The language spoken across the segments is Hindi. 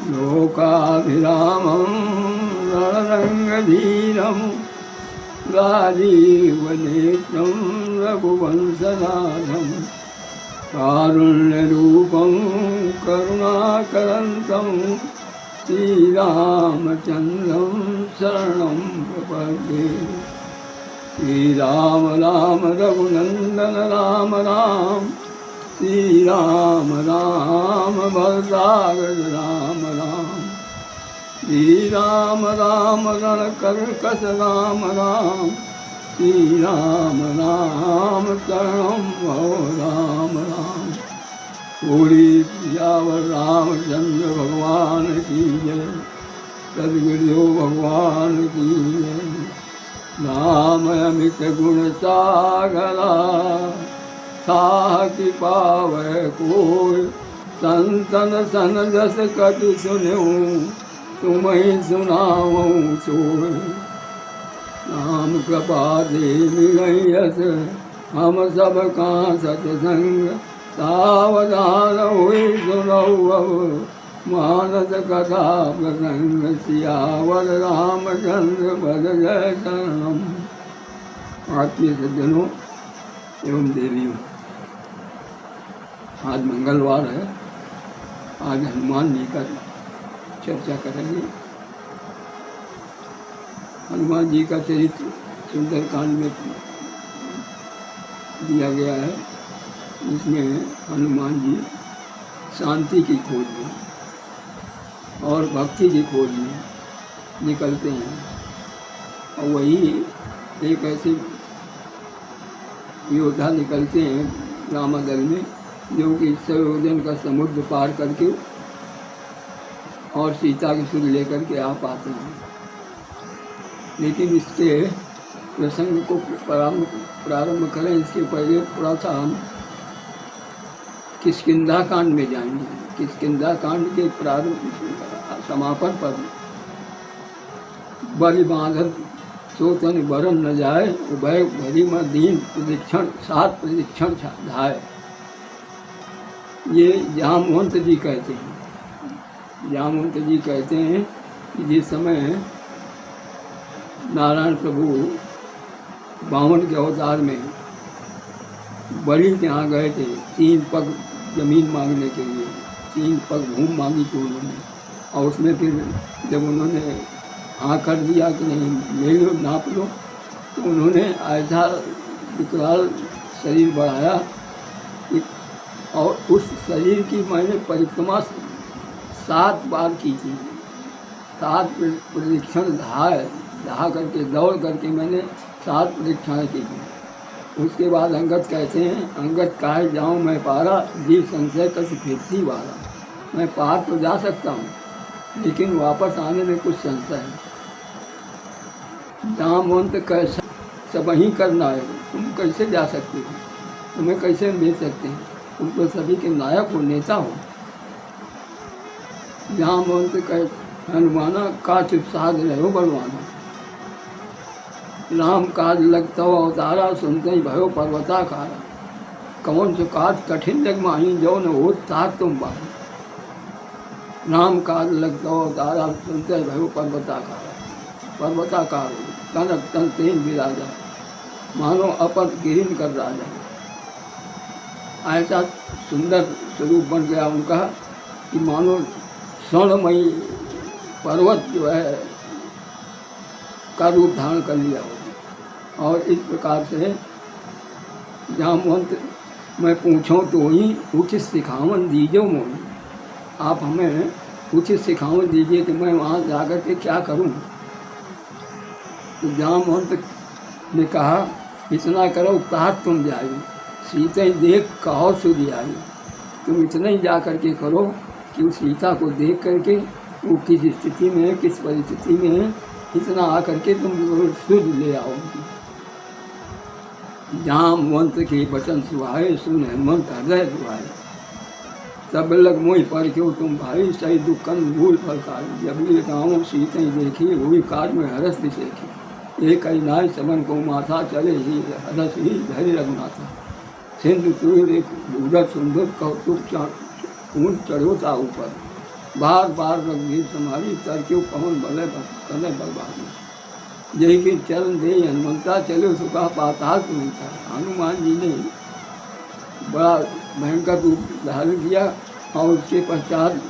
लोकाभिरामं रणरङ्गधीरं राजीवनेत्रं रघुवंशनाथं कारुण्यरूपं करुणाकरन्तं श्रीरामचन्द्रं शरणं प्रपद्ये। श्रीराम राम रघुनन्दन राम राम, श्रीराम राम भद्रागज राम राम, श्रीराम राम रणकर्कश राम राम, श्रीराम राम शरणं भो राम राम। पूरी सियावर रामचंद्र भगवान की जय, सद्गुरु भगवान की जय। नाम अमित गुण सागरा, साहति पावै कोय। संतन सन जस कति सुनऊँ, तुम्हें सुनाऊँ सोय। नाम कृपा दे मिलई यस, हम सब का सत्संग। सावधान हुई सुनऊ अब, मानस कथा प्रसंग। सियावर रामचंद्र भज जय शरणम। आत्मीय सज्जनों एवं देवियों, आज मंगलवार है। आज हनुमान जी का चर्चा करेंगे। हनुमान जी का चरित्र सुंदरकांड में दिया गया है। इसमें हनुमान जी शांति की खोज में और भक्ति की खोज में निकलते हैं। और वही एक ऐसे योद्धा निकलते हैं रामादल में, जो कि 100 योजन का समुद्र पार करके और सीता की सुध लेकर के आ पाते हैं। लेकिन इसके प्रसंग को प्रारंभ करें इसके पहले थोड़ा सा हम किष्किंधा कांड में जाएंगे। किष्किंधा कांड के प्रारंभ समापन पर बलि बांधल सोतन बरन न जाए, उभय भरी में दीन प्रदीक्षण 7 प्रदीक्षण धाय। ये जामवंत जी कहते हैं। जामवंत जी कहते हैं कि जिस समय नारायण प्रभु 52 के अवतार में बलि के यहाँ गए थे 3 पग जमीन मांगने के लिए, 3 पग भूमि मांगी थी उन्होंने। और उसमें फिर जब उन्होंने हाँ कर दिया कि नहीं ले लो नाप लो, तो उन्होंने ऐसा विकराल शरीर बढ़ाया और उस शरीर की मैंने परिक्रमा 7 बार की थी। 7 प्रदक्षिण धा करके दौड़ करके मैंने 7 प्रदक्षिणाएँ की थी। उसके बाद अंगद कहते हैं, अंगद काहे जाऊँ मैं पारा, जीव संशय कस फिरती वाला। मैं पार तो जा सकता हूँ, लेकिन वापस आने में कुछ संशय है। जामवंत कैसा सब ही करना है, तुम कैसे जा सकते हो, तुम्हें कैसे मिल सकते हैं, तुम तो सभी के नायक हो, नेता हो। जामवंत कह हनुमाना का चुप साध रहो बलवाना। राम काज लगता हो अवतारा, सुनते ही भयो पर्वताकारा। कौन सो काज कठिन जग माही, जो न हो ताक तुम बाही। राम काज लगता हो अवतारा, सुनते ही भयो पर्वताकारा। पर्वताकार कनक तन तेन विराजा, मानो अपन गिरिन कर राजा। ऐसा सुंदर स्वरूप बन गया उनका कि मानो स्वर्णमयी पर्वत जो है का रूप धारण कर लिया हो। और इस प्रकार से जामवंत मैं पूछूं तो ही उचित सिखावन दीजो मोही। आप हमें उचित सिखावन दीजिए कि मैं वहाँ जाकर के क्या करूँ। तो जामवंत ने कहा, इतना करो ताक तुम जाइए, सीता ही देख कहो सुधी आई। तुम इतना ही जा करके करो कि उस सीता को देख करके वो किस स्थिति में है, किस परिस्थिति में है, इतना आकर के तुम शुद्ध ले आओगी। जामवंत के वचन सुहाए, सुन हेमंत हृदय दुहाए। तब लग मोहि पर क्यों तुम भाई, सही दुखन भूल फलकारी। जब ये गाँव सीते ही देखी, हुई काज में हरस भी सेखी। एक ही नाय समन को माथा, चले ही हरस ही धैर्य रघुनाथा। सिंधु तूर एक भूरत सुंदर कौतुक पूर्ण चढ़ोता ऊपर। बार बार रघुवीर समारी करके पवन बले कने बलवान। जय के चरण दे हनुमंता चलो सुखा पाताल सुनता। हनुमान जी ने बड़ा भयंकर रूप धारण किया और उसके पश्चात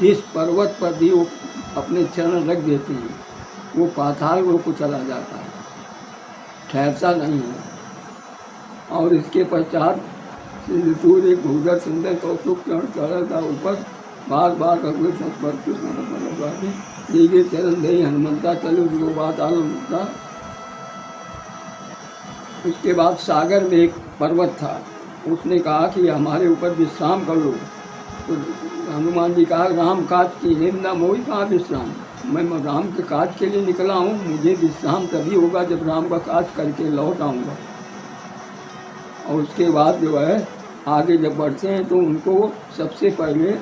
जिस पर्वत पर भी वो अपने चरण रख देते हैं वो पाताल लोक को चला जाता है, ठहरता नहीं है। और इसके पश्चात सिंधुतूर एक भूधर सुंदर कौतुक चरण चढ़ा था ऊपर, बार बार रघुवीर ये चरण दे हनुमंता चलो जो बात आलमता। उसके बाद सागर में एक पर्वत था, उसने कहा कि हमारे ऊपर विश्राम कर लो। तो हनुमान जी कहा राम काज की निंदा मोही कहाँ विश्राम, मैं राम के काज के लिए निकला हूँ, मुझे विश्राम तभी होगा जब राम का काज करके लौट आऊँगा। और उसके बाद जो है आगे जब बढ़ते हैं तो उनको सबसे पहले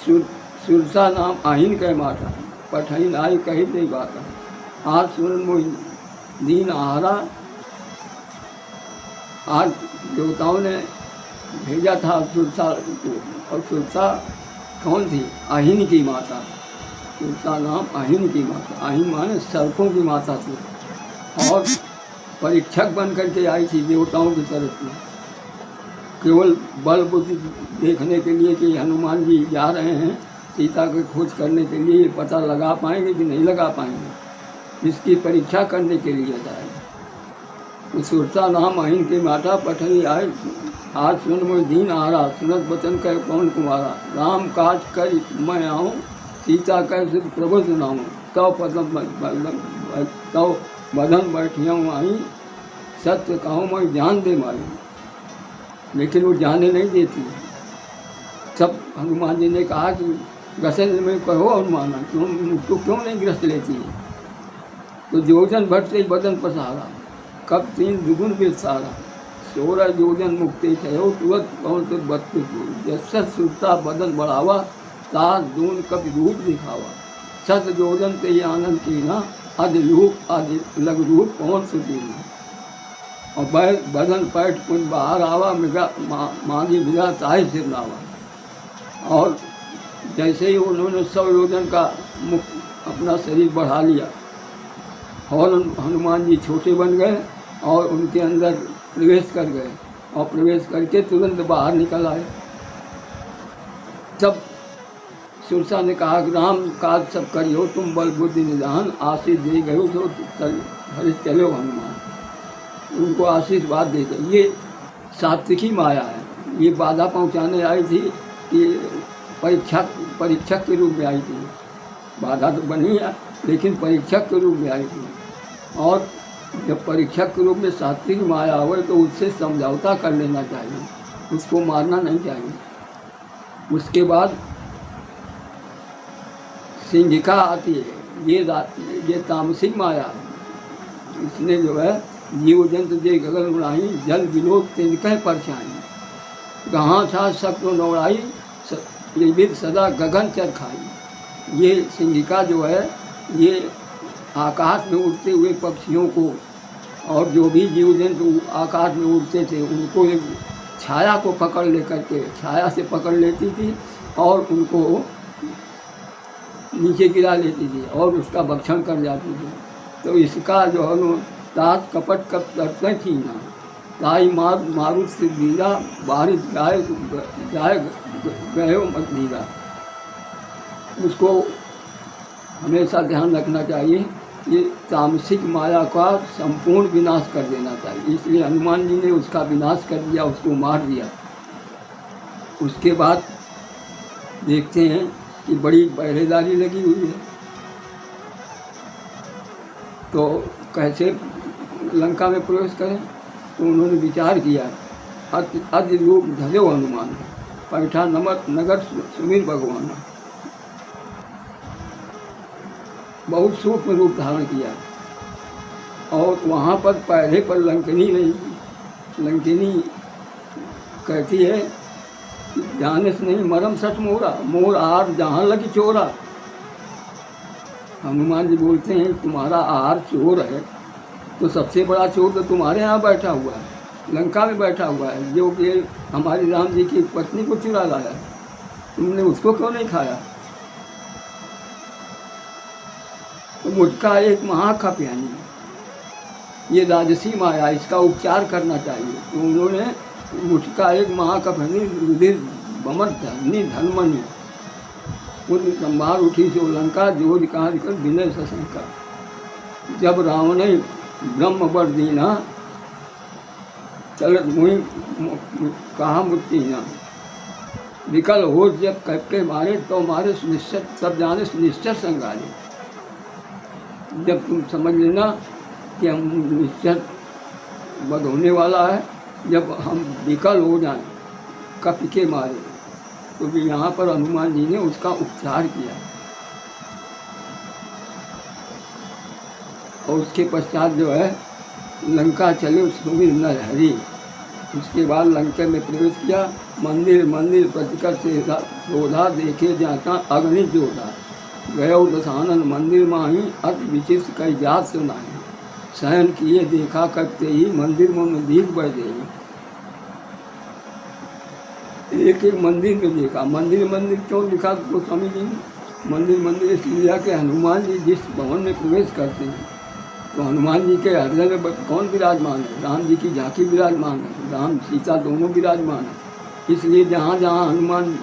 सुरसा नाम आहीन कह माता, पठहीन आई कही नहीं बाता। आज सुरन मोहि दीन आहारा, आज देवताओं ने भेजा था सुरसा को, और सुरसा कौन थी? आहीन की माता। सुरसा नाम आहीन की माता, आहीन माने सर्पों की माता थी और परीक्षक बन करके आई थी देवताओं की तरफ में, केवल बल बुद्धि देखने के लिए कि हनुमान जी जा रहे हैं सीता की खोज करने के लिए, पता लगा पाएंगे कि नहीं लगा पाएंगे, इसकी परीक्षा करने के लिए जाए। तो सुरसा नाम अहिन की माता पठनी आए, आज सुन मोहि दीन आहारा, सुनत बचन कह पवन कुमारा। राम काज कर मैं आऊँ, सीता कह सिद्ध प्रभु सुनाऊँ, तव बदन बैठियाँ आई, सत्य कहूँ मैं जान दे मालूम। लेकिन वो जाने नहीं देती। तब हनुमान जी ने कहा कि गसन में कहो हनुमान तुम क्यों नहीं ग्रस्त लेती है? तो योजन भट से बदन पसारा, कब 3 दुगुन बेसारा, 16 योजन मुक्ति ठहरो, तुरंत कौन से 32 जैसा सुरसा बदन बढ़ावा, तार दून कब रूप दिखावा। 7 योजन ते आनंद की ना, आदि रूप आदि लग रूप कौन सुदीना। और बदन पैठ कुछ बाहर आवा, मृगा मांगी मृगा ताहि सिर नावा। और जैसे ही उन्होंने 100 योजन का मुख अपना शरीर बढ़ा लिया और हनुमान जी छोटे बन गए और उनके अंदर प्रवेश कर गए और प्रवेश करके तुरंत बाहर निकल आए। तब सुरसा ने कहा कि राम काज सब करियो, तुम बल बुद्धि निधान, आशीष दे गए तो हरीश चलो हनुमान। उनको आशीर्वाद देते। ये सात्विकी माया है, ये बाधा पहुंचाने आई थी कि परीक्षक के रूप में आई थी। बाधा तो बनी है लेकिन परीक्षक के रूप में आई थी। और जब परीक्षक के रूप में सात्विक माया हो तो उससे समझौता कर लेना चाहिए, उसको मारना नहीं चाहिए। उसके बाद सिंहिका आती है, ये तामसिक माया है। इसने जो है जीव जंतु जे गगन उड़ाई, जल विलोक तिनकह परछाई। गहाँ था शक्र नौड़ाई, ये सदा गगन चर खाई। ये सिंहिका जो है ये आकाश में उड़ते हुए पक्षियों को और जो भी जीव जंतु आकाश में उड़ते थे उनको एक छाया को पकड़ लेकर के छाया से पकड़ लेती थी और उनको नीचे गिरा लेती थी और उसका भक्षण कर जाती थी। तो इसका जो है तात कपट कप करते थी ना, ताई मारुत से दीरा, बारिश गाय गए मत दीरा। उसको हमेशा ध्यान रखना चाहिए, ये तामसिक माया का संपूर्ण विनाश कर देना चाहिए। इसलिए हनुमान जी ने उसका विनाश कर दिया, उसको मार दिया। उसके बाद देखते हैं कि बड़ी पहरेदारी लगी हुई है, तो कैसे लंका में प्रवेश करें। तो उन्होंने विचार किया, अति लोग धलो हनुमान, पैठा नगर सुमीर भगवान। बहुत सूक्ष्म रूप धारण किया और वहाँ पर पहले पर लंकिनी नहीं, लंकिनी कहती है जाने से नहीं मरम सच मोरा, मोर आहार जहाँ लगी चोरा। हनुमान जी बोलते हैं तुम्हारा आहार चोर है तो सबसे बड़ा चोर तो तुम्हारे यहाँ बैठा हुआ है, लंका में बैठा हुआ है, जो कि हमारी राम जी की पत्नी को चुरा लाया है। तुमने उसको क्यों नहीं खाया? तो मुटका एक महाकप यानी ये राजसी माया, इसका उपचार करना चाहिए। तो उन्होंने मुटका एक महाकप यानी रुधिर बमन धरनी धनमनी उन संभार उठी से लंका जोध काज कर विनय सशंका। जब रावण ने ब्रह्म वर दीना चलत मुहि कहा मुक्तिना। विकल हो जब करके मारे तो मारे सुनिश्चित सब जाने सुनिश्चित संगाले। जब तुम समझ लेना कि हम निश्चित वध होने वाला है, जब हम विकल हो जाएं कप के मारे, तो भी यहाँ पर हनुमान जी ने उसका उपचार किया। और उसके पश्चात जो है लंका चले सुमिर नरहरि। उसके बाद लंका में प्रवेश किया। मंदिर मंदिर प्रतिकर से शोधा देखे जाता अग्नि जोधा। गयो दशानन मंदिर माही अति विचित्र कई जात सुनाई। शयन किए देखा करते ही मंदिर में दीप बह गई। एक एक मंदिर में देखा। मंदिर मंदिर क्यों लिखा गोस्वामी जी ने? मंदिर मंदिर इसलिए कि हनुमान जी जिस भवन में प्रवेश करते हैं तो हनुमान जी के हृदय में कौन विराजमान है? राम जी की झांकी विराजमान है, राम सीता दोनों विराजमान है। इसलिए जहाँ जहाँ हनुमान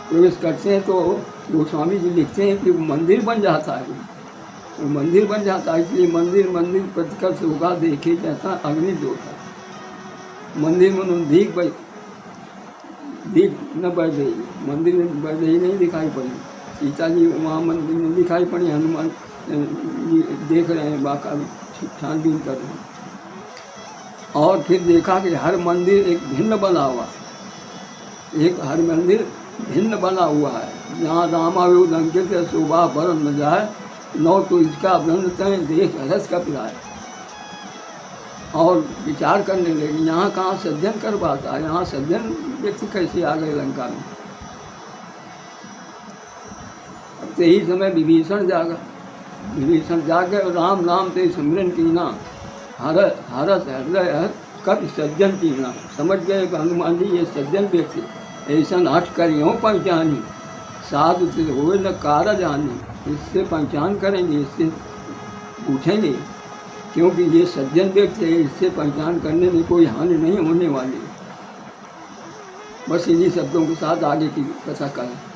प्रवेश करते हैं तो गोस्वामी जी लिखते हैं कि वो मंदिर बन जाता है, वो मंदिर बन जाता है। इसलिए मंदिर मंदिर प्रतिकर से होगा देखे जाता अग्नि जोता। मंदिर में दीप न बढ़ गई, मंदिर में बढ़ गई नहीं दिखाई पड़ी। सीता जी वहाँ मंदिर में दिखाई पड़ी, हनुमान देख रहे हैं, बाका छानबीन कर रहे हैं। और फिर देखा कि हर मंदिर एक भिन्न बना हुआ, एक हर मंदिर भिन्न बना हुआ है। जहाँ रामावयुध अंकित शोभा बरन न जाए, नौ तो इसका वृंद तय देख रस का पिलाए। और विचार करने लगे यहाँ कहाँ सज्जन कर पाता है, यहाँ सज्जन व्यक्ति कैसे आ गए लंका में। अब तो यही समय विभीषण जागा। विभीषण जाग गए और राम नाम से सिमरन कीना। हरस हृदय कब सज्जन कीना। समझ गए हनुमान जी ये सज्जन व्यक्ति ऐसा हट कर यूँ पहचानी। साधु हो न कार जानी। इससे पहचान करेंगे, इससे पूछेंगे, क्योंकि ये सज्जन व्यक्ति है, इससे पहचान करने में कोई हानि नहीं होने वाली। बस इन्हीं शब्दों के साथ आगे की कथा करें।